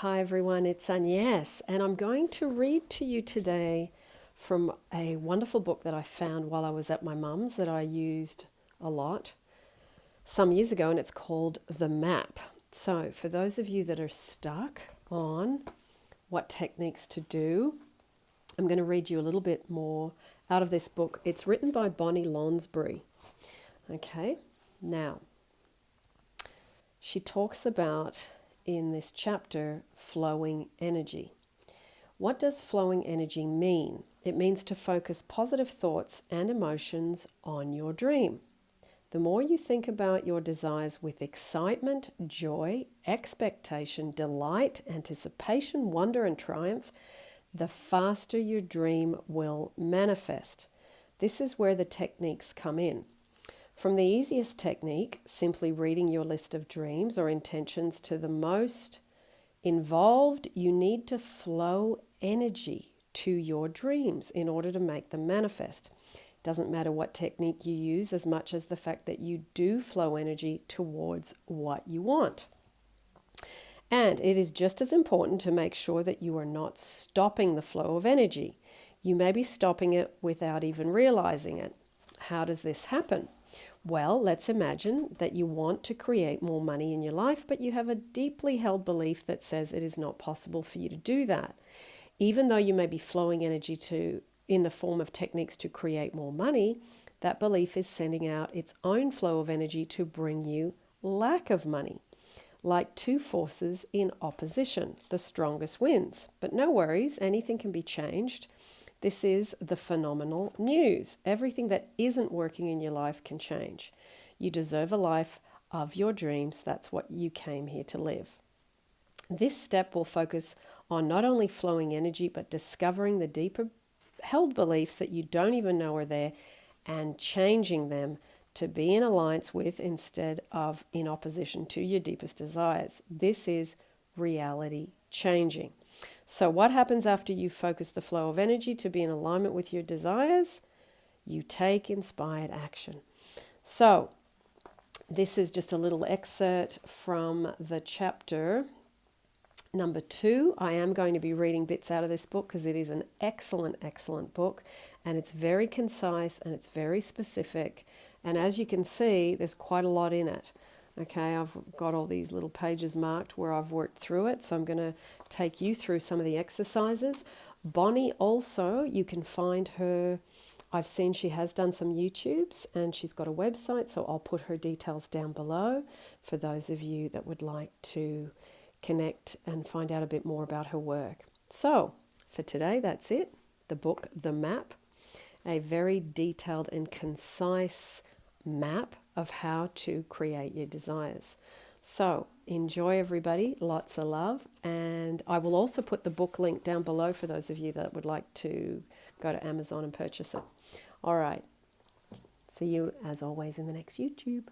Hi everyone, it's Agnes, and I'm going to read to you today from a wonderful book that I found while I was at my mum's that I used a lot some years ago, and it's called The Map. So, for those of you that are stuck on what techniques to do, I'm going to read you a little bit more out of this book. It's written by Bonnie Lonsbury. Okay, now she talks about in this chapter flowing energy. What does flowing energy mean? It means to focus positive thoughts and emotions on your dream. The more you think about your desires with excitement, joy, expectation, delight, anticipation, wonder, and triumph, the faster your dream will manifest. This is where the techniques come in. From the easiest technique, simply reading your list of dreams or intentions, to the most involved, you need to flow energy to your dreams in order to make them manifest. It doesn't matter what technique you use as much as the fact that you do flow energy towards what you want. And it is just as important to make sure that you are not stopping the flow of energy. You may be stopping it without even realizing it. How does this happen? Well, let's imagine that you want to create more money in your life, but you have a deeply held belief that says it is not possible for you to do that. Even though you may be flowing energy in the form of techniques to create more money, that belief is sending out its own flow of energy to bring you lack of money. Like two forces in opposition, the strongest wins. But no worries, anything can be changed. This is the phenomenal news. Everything that isn't working in your life can change. You deserve a life of your dreams. That's what you came here to live. This step will focus on not only flowing energy, but discovering the deeper held beliefs that you don't even know are there and changing them to be in alliance with instead of in opposition to your deepest desires. This is reality changing. So what happens after you focus the flow of energy to be in alignment with your desires? You take inspired action. So this is just a little excerpt from the chapter number 2. I am going to be reading bits out of this book because it is an excellent, excellent book, and it's very concise and it's very specific. And as you can see, there's quite a lot in it. Okay, I've got all these little pages marked where I've worked through it, so I'm going to take you through some of the exercises. Bonnie also, you can find her, I've seen she has done some YouTubes and she's got a website, so I'll put her details down below for those of you that would like to connect and find out a bit more about her work. So, for today, that's it. The book, The Map, a very detailed and concise map of how to create your desires. So enjoy, everybody. Lots of love. And I will also put the book link down below for those of you that would like to go to Amazon and purchase it. All right. See you as always in the next YouTube.